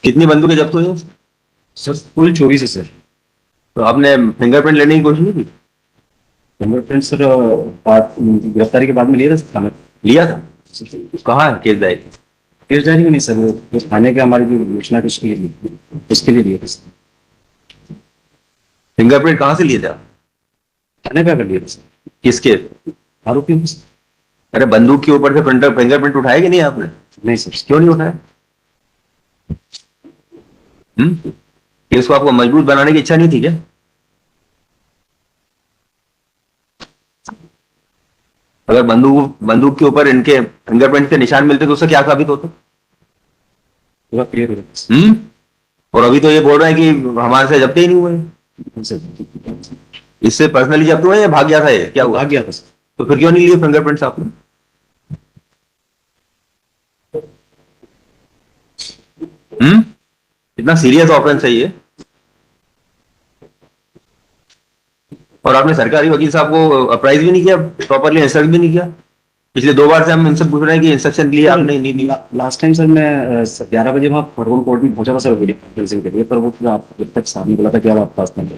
कितनी बंदूकें जब्त हुई हैं? सर कुल 24 है सर। तो आपने फिंगरप्रिंट लेने की कोशिश नहीं की? फिंगरप्रिंट सर गिरफ्तारी के बाद में लिया था थाने। लिया था? कहाँ है केस डायरी? केस डायरी में नहीं सर, वो थाने के हमारी जो योजना के उसके लिए, इसके लिए लिया था सर। फिंगरप्रिंट कहाँ से लिए थे आप? थाने पे आकर लिया था सर, किसके? आरोपियों को सर। अरे बंदूक के ऊपर से फिंगरप्रिंट उठाया कि नहीं आपने? नहीं सर। क्यों नहीं उठाया? केस को आपको मजबूत बनाने की इच्छा नहीं थी क्या? अगर बंदूक के ऊपर इनके फिंगरप्रिंट के निशान मिलते तो उससे क्या साबित होता? पूरा क्लियर हो गया और अभी तो ये बोल रहे हैं कि हमारे से जब्त ही नहीं हुए। सर। इससे पर्सनली जब्त हुए या भाग गया था? ये क्या हुआ? भाग गया था सर। तो फिर क्यों नहीं लिए फिंगरप्रिंट्स आपने? इतना सीरियस ऑफेंस है ये, और आपने सरकारी वकील साहब को अप्राइज भी नहीं किया, प्रॉपरली इंस्ट्रक्ट भी नहीं किया। पिछले 2 बार से हम इनसे पूछ रहे हैं कि इंस्ट्रक्शन लिए आपने नहीं दिया। लास्ट टाइम सर मैं 11 बजे वहाँ फरवल कोर्ट में पहुंचा था सर वीडियो कॉन्फ्रेंसिंग के लिए, पर वो फिर आप जब तक सामने बोला था कि आप आपके पास नहीं।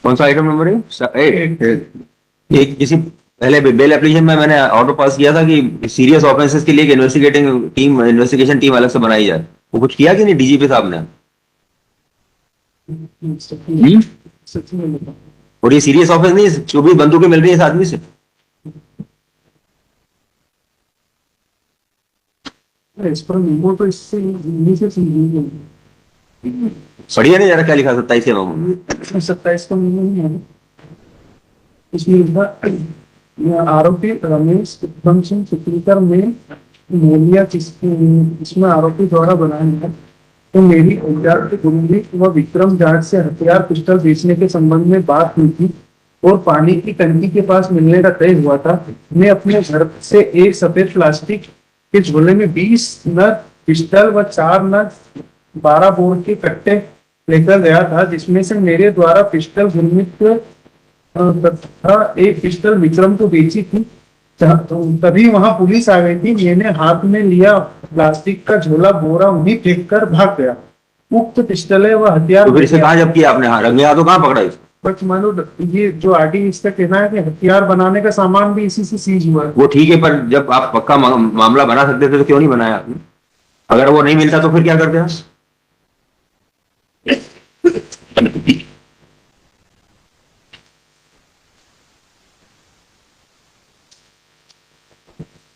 कौन सा आइटम नंबर है? एक किसी पहले बेल एप्लीकेशन में मैंने ऑर्डर पास किया था कि सीरियस ऑफेंसेस के लिए एक इन्वेस्टिगेशन टीम अलग से बनाई जाए। वो कुछ किया कि नहीं डीजीपी साहब ने? और ये सीरियस ऑफेंस नहीं, जो भी बंदूकें मिल रही है इस आदमी से। इस पर वो तो इससे बढ़िया नहीं जरा क्या लिखा 27 के मामले 27 का नहीं है। इसमें आरोपी रमेश उत्तम सिंह चित्रीकर में मोलिया इसमें आरोपी द्वारा बनाया गया तो मेरी उद्यान के गुरुजी व विक्रम जाट से हथियार पिस्टल बेचने के संबंध में बात हुई थी और पानी की टंकी के पास मिलने का तय हुआ था। मैं अपने घर से एक सफेद प्लास्टिक के झोले में 20 नग पिस्टल व 4 नग 12 बोर के कट्टे लेकर गया था, जिसमें से मेरे द्वारा पिस्टल गुरमीत तथा एक पिस्टल विक्रम को बेची थी। तभी वहां पुलिस आ गई थी। मैंने हाथ में लिया प्लास्टिक का झोला बोरा उन्हीं फेंक कर भाग गया। उक्त पिस्टलें व हथियार तो फिर इसे कहाँ जब किया आपने? हाँ, रंगे हाथों कहाँ पकड़ा इसे? बट मानो ये जो आरटी इसका कहना है कि हथियार बनाने का सामान भी इसी से सीज हुआ है। वो ठीक है, पर जब आप पक्का मामला बना सकते थे तो क्यों नहीं बनाया आपने? अगर वो नहीं मिलता तो फिर क्या करते आप?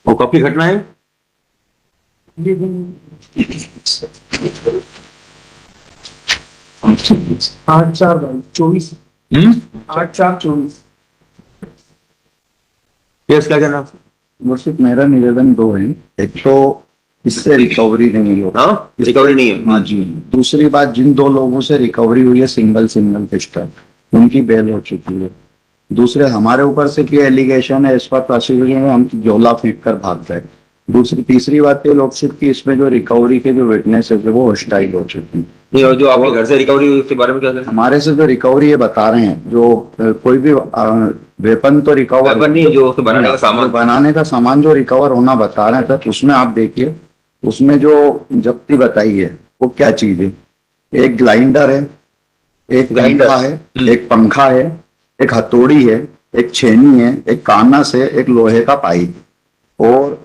वो कब की घटना है? ये 8/4/24। 8/4/24। केस क्या कहना? मुर्शिद मेरा निवेदन 2 है। एक तो इससे रिकवरी नहीं हो। हाँ, रिकवरी नहीं है। हाँ जी। दूसरी बात, जिन 2 लोगों से रिकवरी हुई है सिंगल पिस्टल, उनकी बेल हो चुकी है। दूसरे हमारे ऊपर से क्या एलिगेशन है, इस पर प्रोसिक्यूशन में हम झोला फेंक कर भाग गए। तीसरी बात ये लोग की इसमें जो रिकवरी के जो विटनेस है वो हॉस्टाइल हो चुकी है। नहीं, और जो आपके घर से रिकवरी हुई उसके बारे में क्या कहना? हमारे से जो रिकवरी ये बता रहे हैं, जो कोई भी वेपन तो रिकवर वेपन नहीं, जो उसके बनाने का सामान जो रिकवर होना बता रहे हैं, तो उसमें आप देखिए, उसमें जो जब्ती बताई है वो क्या चीज है। एक ग्राइंडर है, एक पंखा है, एक पंखा है, एक हथौड़ी है, एक छेनी है, एक कानस है, एक लोहे का पाइप, और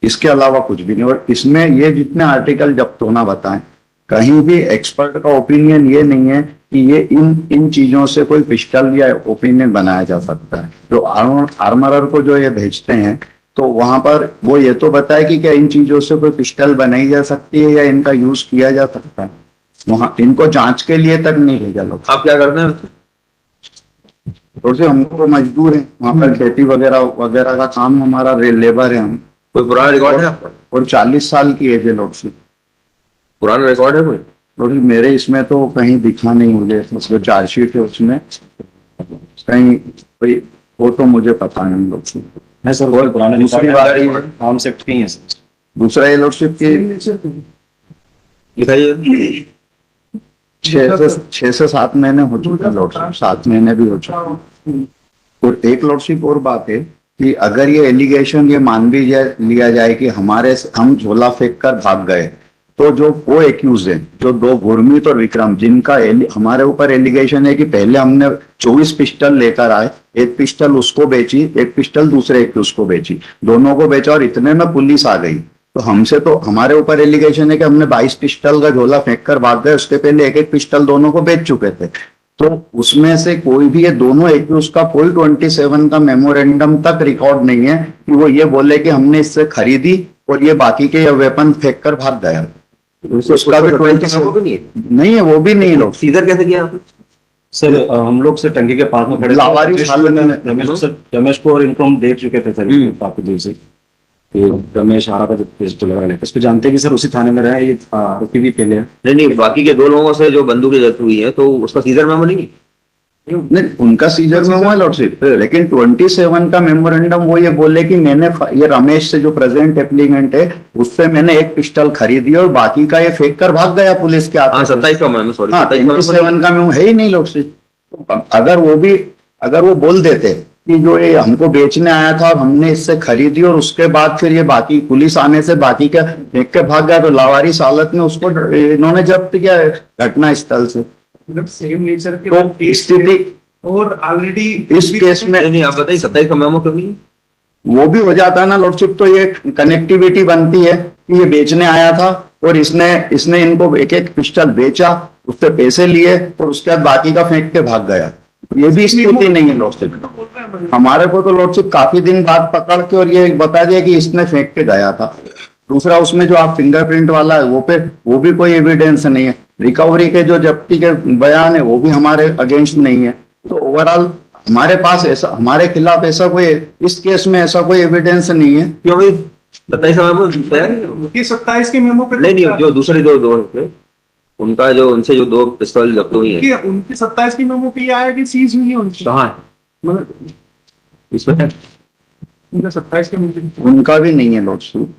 इसके अलावा कुछ भी नहीं। और इसमें ये जितने आर्टिकल जब्त होना बताएं, कहीं भी एक्सपर्ट का ओपिनियन ये नहीं है कि ये इन चीजों से कोई पिस्टल या ओपिनियन बनाया जा सकता है। जो आर्मरर को जो ये भेजते हैं, तो वहां पर वो ये तो बताए कि क्या इन चीजों से कोई पिस्टल बनाई जा सकती है या इनका यूज किया जा सकता है। वहां इनको जांच के लिए तक नहीं भेजा लोग। आप क्या करते हैं? थोड़े से हम तो मजदूर हैं, वहां पर खेती वगैरह का काम, हमारा लेबर है हम। कोई पुराना रिकॉर्ड है आपका? और 40 साल की एज है लोग से। पुराना रिकॉर्ड है कोई? तो मेरे इसमें तो कहीं दिखा नहीं मुझे, जो चार्जशीट है उसमें कहीं कोई वो तो मुझे पता नहीं लोग से। है सर, बहुत पुराना। दूसरी बात आर्म सेक्ट की है सर। दूसरा ये लोडशिप की दिखाइए। 6 से 7 महीने हो चुके हैं लोडशिप, 7 महीने भी हो चुके हैं। और एक लोडशिप और बात है कि अगर ये एलिगेशन ये मान भी लिया जाए कि हम झोला फेंक कर भाग गए, तो जो वो एक्यूज है, जो दो गुरमीत और विक्रम, जिनका हमारे ऊपर एलिगेशन है कि पहले हमने 24 पिस्टल लेकर आए, एक पिस्टल उसको बेची, एक पिस्टल दूसरे एक्यूज को बेची, दोनों को बेचा और इतने में पुलिस आ गई। तो हमारे ऊपर एलिगेशन है कि हमने 22 पिस्टल का झोला फेंक कर भाग गए, उसके पहले एक एक पिस्टल दोनों को बेच चुके थे। तो उसमें से कोई भी, ये दोनों एक्यूज का कोई 27 का मेमोरेंडम तक रिकॉर्ड नहीं है कि वो ये बोले कि हमने इससे खरीदी और ये बाकी के वेपन फेंक कर भाग गया। उसका भी 27 नहीं है, वो भी नहीं है। लोग सीजर कैसे किया आपने? सर हम लोग से टंकी के पास में खड़े थे। लावारिस हालत में रमेश को और इनको हम देख चुके थे सर काफी देर से कि रमेश आ रहा था जब पिस्टल लगा लेकर। इसको जानते हैं कि सर उसी थाने में रहे, ये आरोपी भी पहले है। नहीं, बाकी के 2 लोगों से जो बंदूकें जब्त हुई है, तो उसका सीजर मेमो नहीं है? नहीं, उनका सीजर में हुआ लॉर्डशिप, लेकिन 27 का मेमोरेंडम वो ये बोले कि मैंने ये रमेश से जो प्रेजेंट एप्लीकेंट है उससे मैंने एक पिस्टल खरीदी और बाकी का ये फेंक कर भाग गया पुलिस के हाथ। हाँ, 27 का मेमो, सॉरी, हाँ, 27 का मेमो है ही नहीं लॉर्डशिप। अगर वो बोल देते कि जो ये हमको बेचने आया था और हमने इससे खरीदी और उसके बाद फिर ये बाकी पुलिस आने से बाकी का फेंक के भाग गया, तो लावारिस हालत में उसको इन्होंने जब्त किया घटना स्थल से। मतलब सेम नेचर के तो स्थिति और ऑलरेडी इस केस में नहीं, आप बताइए 27 का मेमो क्यों नहीं है? वो भी हो जाता है ना लॉर्डशिप। तो ये कनेक्टिविटी बनती है कि ये बेचने आया था और इसने इनको एक एक पिस्टल बेचा, उससे पैसे लिए और उसके बाद बाकी का फेंक के भाग गया। ये भी स्थिति नहीं है लॉर्डशिप। हमारे को तो लॉर्डशिप काफी दिन बाद पकड़ के और ये बता दिया कि इसने फेंक के गया था। दूसरा, उसमें जो आप फिंगरप्रिंट वाला है वो भी कोई एविडेंस नहीं है। रिकवरी के जो जब्ती के बयान है वो भी हमारे अगेंस्ट नहीं है। तो ओवरऑल हमारे पास ऐसा, हमारे खिलाफ ऐसा कोई, इस केस में ऐसा कोई एविडेंस नहीं है। क्यों भाई? 27 का मेमो उनकी 27 के मेमो पे नहीं, जो दूसरे दो थे, उनका जो उनसे जो 2 पिस्तौल जब्त हुई है, उनकी 27 की मेमो पे ये आया कि सीज हुई है उनकी। कहाँ है? मतलब इसमें है? उनका 27 के मेमो, उनका भी नहीं है लॉर्डशिप,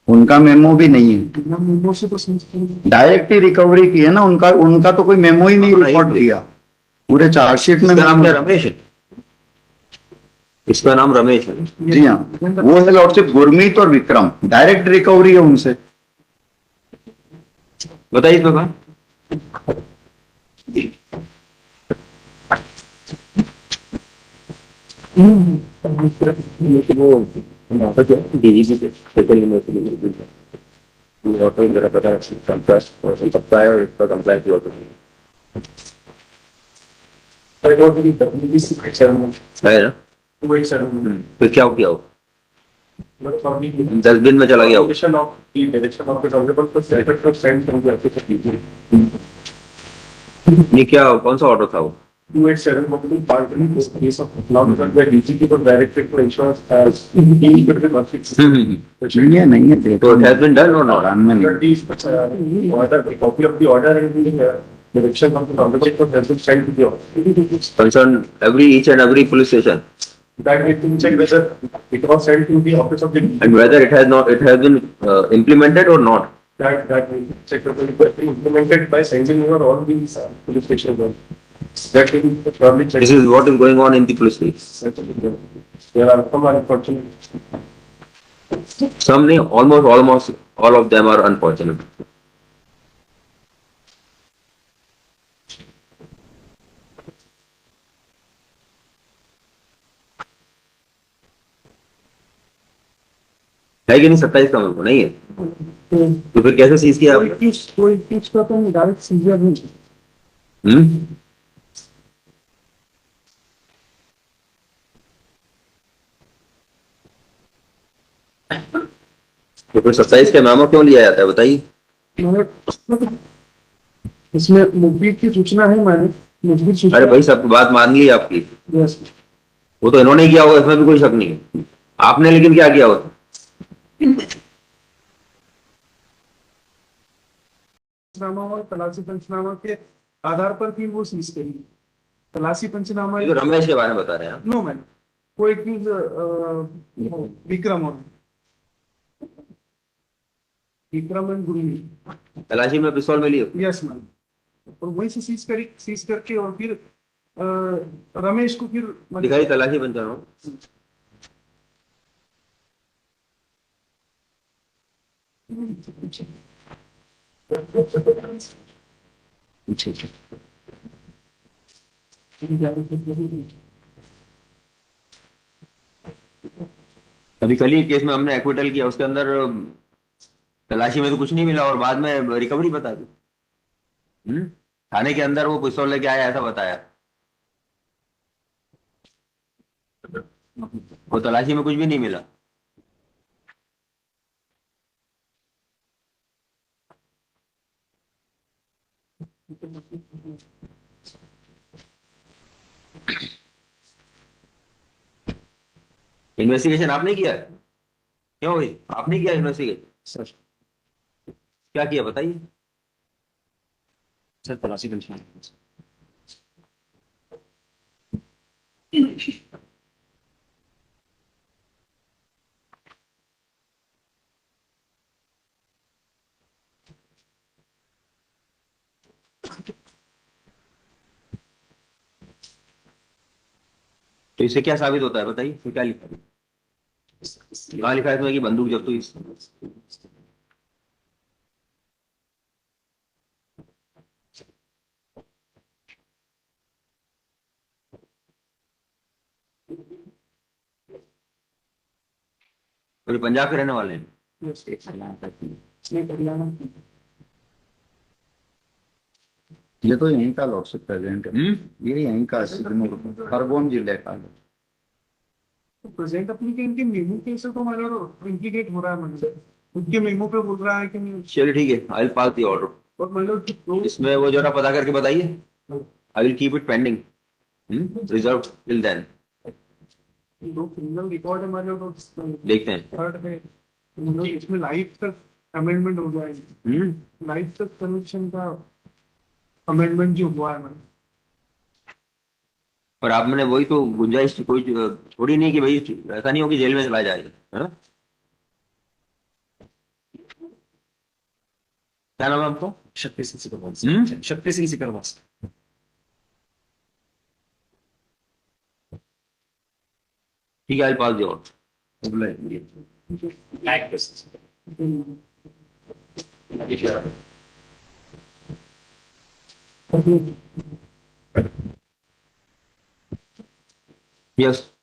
उनका मेमो भी नहीं है। मेमो से तो सीज डायरेक्ट ही रिकवरी की है ना, उनका तो कोई मेमो ही नहीं रिकॉर्ड दिया पूरे चार्जशीट में। इसका नाम क्या रमेश है? इसका नाम रमेश है। जी हाँ, वो है लॉर्डशिप गुरमीत और विक्रम, डायरेक्ट रिकवरी है उनसे। बताइए इसमें कहा। है ना? फिर क्या किया हो? डस्टबिन में चला गया हो? नहीं, क्या कौन सा ऑर्डर था वो? 287 case of law where DGP was directed to ensure dealing with the conflicts. नहीं है, नहीं है। So it has been done or not? दौरान में नहीं। Order, a copy of the order and the direction of the conversation has been sent to the office. Concern each and every police station, That we can check whether it was sent to the office of the and whether it has been implemented or not. that we check whether it was implemented by sending over all these police stations. That we will probably check. This is what is going on in the police station. There are some unfortunate. Some, almost all of them are unfortunate. है कि नहीं? 27 का memo नहीं है, तो फिर कैसे seize किया आपने? कोई चीज का तो डायरेक्ट सीजर नहीं। हम्म? तो फिर 27 का मेमो क्यों लिया जाता है, बताइए? इसमें मुखबिर की सूचना है, मैंने मुखबिर सूचना। अरे भाई, सब बात मान ली आपकी, यस, वो तो इन्होंने किया होगा, इसमें भी कोई शक नहीं है। आपने लेकिन क्या किया होगा? पंचनामा और तलाशी पंचनामा के आधार पर भी वो सीज करी। तलाशी पंचनामा ये तो रमेश के बारे में बता रहे हैं आप। नो मैन, कोई चीज विक्रम एंड गुरु। तलाशी में पिस्तौल मिली हो? यस मैम, और वहीं से सीज करके और फिर रमेश को फिर दिखाई तलाशी पंचनामा। पीछे से। अभी कल ही केस में हमने एक्विटल किया, उसके अंदर तलाशी में तो कुछ नहीं मिला और बाद में रिकवरी बता दी। थाने के अंदर वो पिस्तौल लेके आया ऐसा बताया, वो तलाशी में कुछ भी नहीं मिला। इन्वेस्टिगेशन आपने किया है? क्यों भाई आपने किया इन्वेस्टिगेशन? सर क्या किया बताइए। सर तलाशी गलती है। तो इससे क्या साबित होता है बताइए, इसमें क्या लिखा है? कहाँ लिखा है इसमें कि बंदूक जब्त हुई? और ये पंजाब के रहने वाले हैं? ये तो यहीं का लॉर्डशिप प्रेजेंट है, हम्म ये यहीं का सिग्नल खरगोन जिले का है। प्रेजेंट अपनी के इनके मेमो केस से तो मतलब इंडिकेट हो रहा है, मतलब उनके मेमो पे बोल रहा है कि नहीं। चलिए ठीक है, I will pass the order. और मतलब जो इसमें वो जरा पता करके बताइए, I will keep it pending reserve till then. दो क्रिमिनल रिकॉर्ड है हमारे, तो देखते हैं। थर्ड है मतलब इसमें लाइफ तक अमेंडमेंट हो जाएगी, लाइफ तक कन्विक्शन का अमेंडमेंट जो हुआ है मतलब। और आपने वही तो गुंजाइश कोई छोड़ी नहीं कि भाई ऐसा नहीं हो कि जेल में चला जाएगा, है? क्या नाम है आपको? शक्ति सिंह सिकरवाल हम्म? से। शक्ति सिंह सिकरवाल से। ठीक है, I will pass the order. Yes